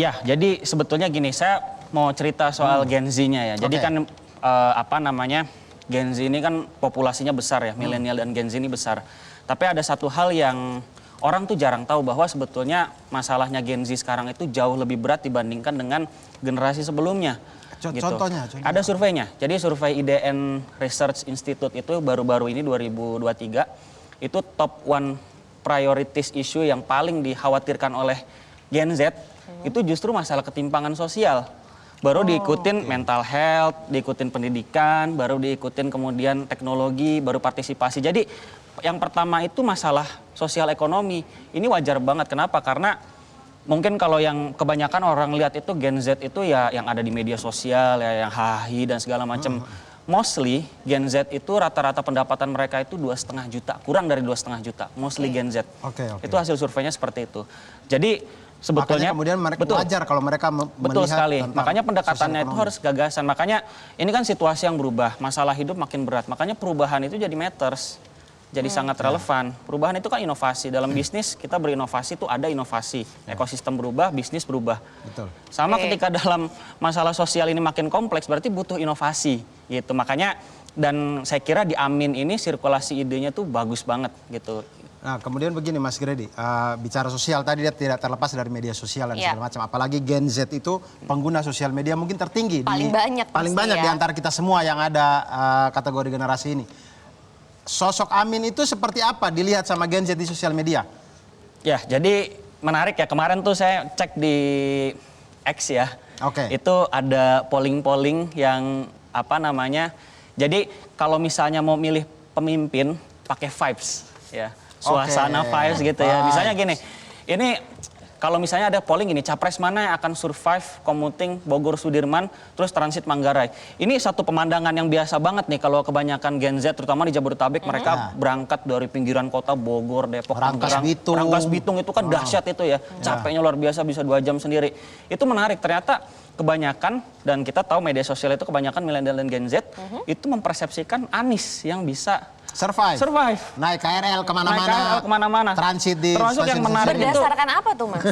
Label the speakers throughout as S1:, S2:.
S1: Ya, jadi sebetulnya gini, saya mau cerita soal Gen Z-nya ya. Jadi kan Gen Z ini kan populasinya besar ya, milenial dan Gen Z ini besar. Tapi ada satu hal yang orang tuh jarang tahu bahwa sebetulnya masalahnya Gen Z sekarang itu jauh lebih berat dibandingkan dengan generasi sebelumnya. Gitu.
S2: Contohnya.
S1: Ada surveinya. Jadi survei IDN Research Institute itu baru-baru ini 2023 itu top one priorities issue yang paling dikhawatirkan oleh Gen Z itu justru masalah ketimpangan sosial. Baru diikutin mental health, diikutin pendidikan, baru diikutin kemudian teknologi, baru partisipasi. Jadi yang pertama itu masalah sosial ekonomi. Ini wajar banget. Kenapa? Karena mungkin kalau yang kebanyakan orang lihat itu Gen Z itu ya yang ada di media sosial, ya yang hahi dan segala macam. Mostly Gen Z itu rata-rata pendapatan mereka itu 2,5 juta, kurang dari 2,5 juta. Mostly Gen Z. Itu hasil surveinya seperti itu. Jadi sebetulnya
S2: makanya kemudian mereka wajar kalau mereka
S1: betul
S2: melihat
S1: sekali. Makanya pendekatannya itu harus gagasan. Makanya ini kan situasi yang berubah, masalah hidup makin berat. Makanya perubahan itu jadi matters. Jadi sangat relevan. Perubahan itu kan inovasi. Dalam bisnis kita berinovasi itu ada inovasi. Ekosistem berubah, bisnis berubah.
S2: Betul.
S1: Sama ketika dalam masalah sosial ini makin kompleks berarti butuh inovasi gitu. Makanya dan saya kira di Amin ini sirkulasi idenya tuh bagus banget gitu.
S2: Nah kemudian begini Mas Gredi, bicara sosial tadi dia tidak terlepas dari media sosial dan segala macam. Apalagi Gen Z itu pengguna sosial media mungkin tertinggi.
S3: Paling banyak
S2: di antara kita semua yang ada kategori generasi ini. Sosok Amin itu seperti apa dilihat sama Gen Z di sosial media?
S1: Ya jadi menarik ya, kemarin tuh saya cek di X ya. Itu ada polling-polling yang jadi kalau misalnya mau milih pemimpin pakai vibes ya. Suasana vibes gitu ya. Misalnya gini, ini kalau misalnya ada polling gini, capres mana yang akan survive commuting Bogor Sudirman terus transit Manggarai. Ini satu pemandangan yang biasa banget nih kalau kebanyakan Gen Z terutama di Jabodetabek mereka berangkat dari pinggiran kota Bogor, Depok, Tangerang, Rangkas Bitung itu kan dahsyat itu ya. Capeknya luar biasa bisa 2 jam sendiri. Itu menarik ternyata kebanyakan dan kita tahu media sosial itu kebanyakan milenial dan Gen Z itu mempersepsikan Anies yang bisa survive. Naik KRL kemana-mana.
S2: Transit di
S1: termasuk yang menarik itu.
S3: Berdasarkan apa tuh Mas?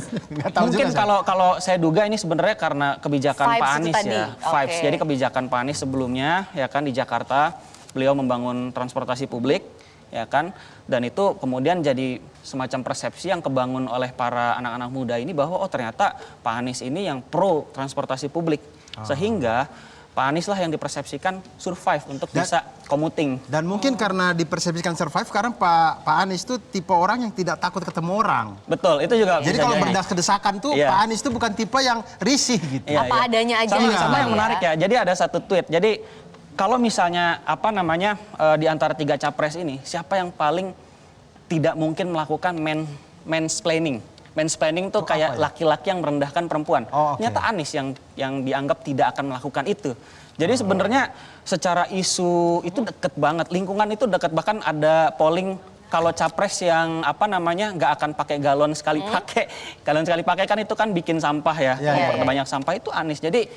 S1: Mungkin kalau saya duga ini sebenarnya karena kebijakan Pak Anies ya. Vibes. Jadi kebijakan Pak Anies sebelumnya ya kan di Jakarta beliau membangun transportasi publik ya kan. Dan itu kemudian jadi semacam persepsi yang kebangun oleh para anak-anak muda ini bahwa ternyata Pak Anies ini yang pro transportasi publik. Sehingga Pak Anies lah yang dipersepsikan survive untuk bisa commuting.
S2: Dan mungkin karena dipersepsikan survive karena Pak Anies itu tipe orang yang tidak takut ketemu orang.
S1: Betul, itu juga.
S2: Jadi kalau berdesak-desakan tuh Pak Anies itu bukan tipe yang risih gitu.
S3: Apa adanya aja.
S1: Sama yang menarik ya. Jadi ada satu tweet. Jadi kalau misalnya di antara 3 capres ini siapa yang paling tidak mungkin melakukan mansplaining? Mansplaining tuh kayak laki-laki yang merendahkan perempuan. Ternyata Anies yang dianggap tidak akan melakukan itu. Jadi sebenarnya secara isu itu deket banget, lingkungan itu deket, bahkan ada polling kalau capres yang nggak akan pakai galon sekali pakai. Galon sekali pakai kan itu kan bikin sampah ya, banyak sampah itu Anies. Jadi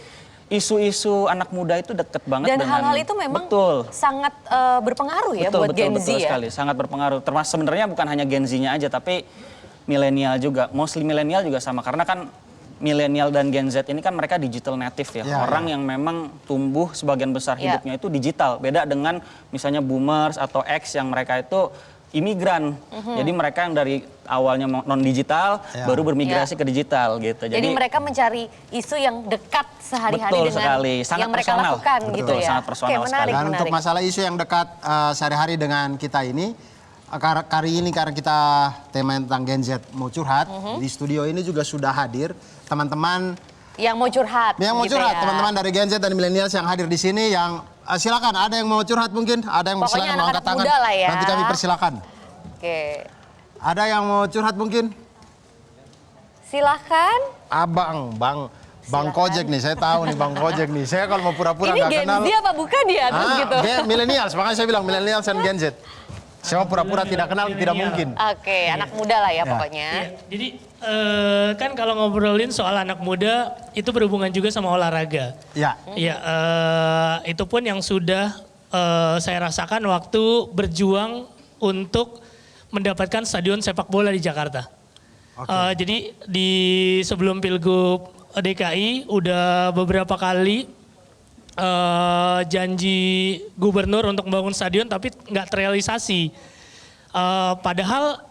S1: isu-isu anak muda itu deket banget
S3: dan hal-hal itu memang sangat berpengaruh ya buat Gen Z ya.
S1: Sekali, sangat berpengaruh. Termasuk sebenarnya bukan hanya Gen Z-nya aja tapi milenial juga, mostly milenial juga sama karena kan milenial dan Gen Z ini kan mereka digital native ya, orang yang memang tumbuh sebagian besar hidupnya itu digital, beda dengan misalnya boomers atau X yang mereka itu imigran, jadi mereka yang dari awalnya non digital baru bermigrasi ke digital gitu.
S3: Jadi mereka mencari isu yang dekat sehari-hari dengan
S1: sangat
S3: yang mereka lakukan gitu ya.
S1: Sangat personal sekali.
S2: Dan untuk masalah isu yang dekat sehari-hari dengan kita ini. Kali ini karena kita tema tentang Gen Z mau curhat, di studio ini juga sudah hadir teman-teman
S3: yang mau curhat.
S2: Teman-teman dari Gen Z dan millennials yang hadir di sini yang silakan ada yang mau curhat mungkin, ada yang silakan mau angkat tangan.
S3: Ya.
S2: Nanti kami persilakan. Ada yang mau curhat mungkin?
S3: Silakan.
S2: Bang Kojek nih, saya tahu nih Bang Kojek nih. Saya kalau mau pura-pura nggak kenal.
S3: Ini Gen Z apa bukan ya? Gitu.
S2: Millennials, makanya saya bilang millennials dan Gen Z. Saya pura-pura tidak kenal, tidak mungkin.
S3: Anak muda lah ya pokoknya.
S4: Jadi kan kalau ngobrolin soal anak muda itu berhubungan juga sama olahraga. Itu pun yang sudah saya rasakan waktu berjuang untuk mendapatkan stadion sepak bola di Jakarta. Jadi di sebelum Pilgub DKI udah beberapa kali janji gubernur untuk membangun stadion tapi nggak terrealisasi. Padahal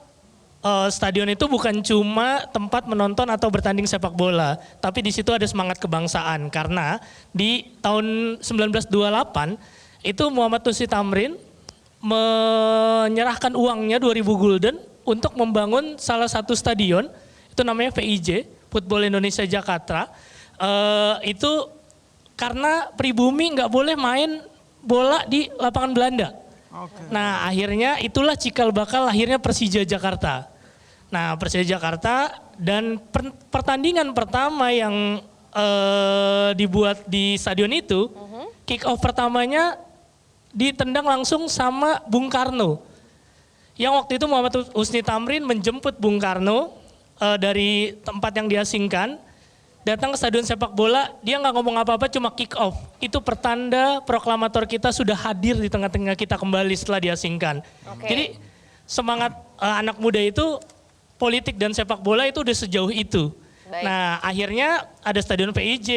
S4: stadion itu bukan cuma tempat menonton atau bertanding sepak bola, tapi di situ ada semangat kebangsaan karena di tahun 1928 itu Muhammad Husni Tamrin menyerahkan uangnya 2.000 gulden untuk membangun salah satu stadion, itu namanya VIJ, Football Indonesia Jakarta. Itu karena pribumi nggak boleh main bola di lapangan Belanda. Nah akhirnya itulah cikal bakal lahirnya Persija Jakarta. Nah Persija Jakarta dan pertandingan pertama yang dibuat di stadion itu, kick off pertamanya ditendang langsung sama Bung Karno. Yang waktu itu Muhammad Husni Tamrin menjemput Bung Karno dari tempat yang diasingkan, datang ke stadion sepak bola, dia nggak ngomong apa-apa, cuma kick off. Itu pertanda proklamator kita sudah hadir di tengah-tengah kita kembali setelah diasingkan. Jadi semangat anak muda itu, politik dan sepak bola itu udah sejauh itu.
S3: Baik.
S4: Nah akhirnya ada stadion PIJ,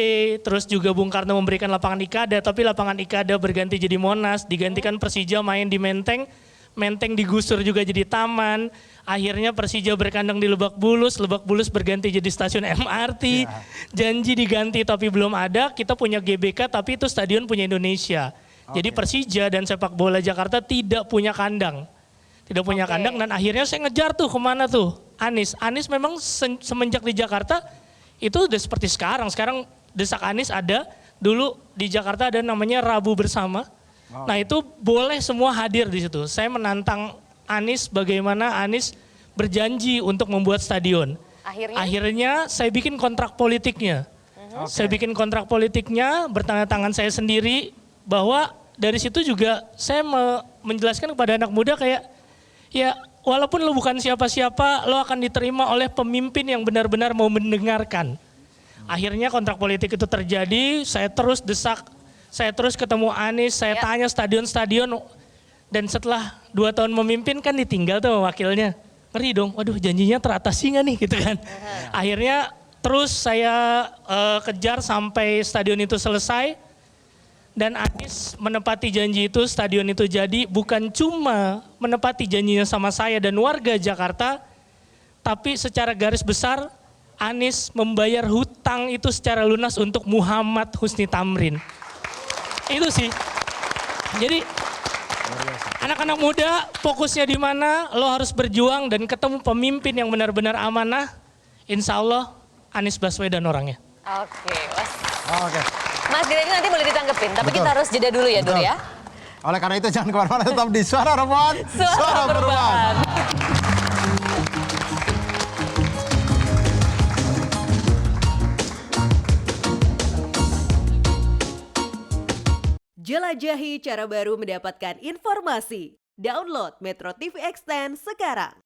S4: terus juga Bung Karno memberikan lapangan Ikada, tapi lapangan Ikada berganti jadi Monas, digantikan Persija main di Menteng, Menteng digusur juga jadi taman, akhirnya Persija berkandang di Lebak Bulus berganti jadi stasiun MRT, janji diganti tapi belum ada, kita punya GBK tapi itu stadion punya Indonesia. Jadi Persija dan sepak bola Jakarta tidak punya kandang. Tidak punya kandang dan akhirnya saya ngejar tuh kemana tuh, Anies. Anies memang semenjak di Jakarta itu udah seperti sekarang. Sekarang desak Anies ada, dulu di Jakarta ada namanya Rabu Bersama. Nah itu boleh semua hadir di situ. Saya menantang Anies bagaimana Anies berjanji untuk membuat stadion. Akhirnya saya bikin kontrak politiknya. Saya bikin kontrak politiknya, bertanda tangan saya sendiri, bahwa dari situ juga saya menjelaskan kepada anak muda kayak, ya walaupun lo bukan siapa-siapa, lo akan diterima oleh pemimpin yang benar-benar mau mendengarkan. Akhirnya kontrak politik itu terjadi, saya terus desak, saya terus ketemu Anies, saya tanya stadion-stadion, dan setelah 2 tahun memimpin kan ditinggal tuh wakilnya. Ngeri dong, waduh janjinya teratasi nggak nih gitu kan. Akhirnya terus saya kejar sampai stadion itu selesai, dan Anies menepati janji itu, stadion itu jadi, bukan cuma menepati janjinya sama saya dan warga Jakarta, tapi secara garis besar Anies membayar hutang itu secara lunas untuk Muhammad Husni Tamrin. Itu sih. Jadi anak-anak muda fokusnya di mana, lo harus berjuang dan ketemu pemimpin yang benar-benar amanah, insya Allah Anies Baswedan orangnya.
S3: Oke. Mas Giri nanti boleh ditanggepin, tapi kita harus jeda dulu ya Dur ya.
S2: Oleh karena itu jangan kemana-mana, tetap di Suara Perubahan.
S3: Suara Perubahan.
S5: Jelajahi cara baru mendapatkan informasi. Download Metro TV Extend sekarang.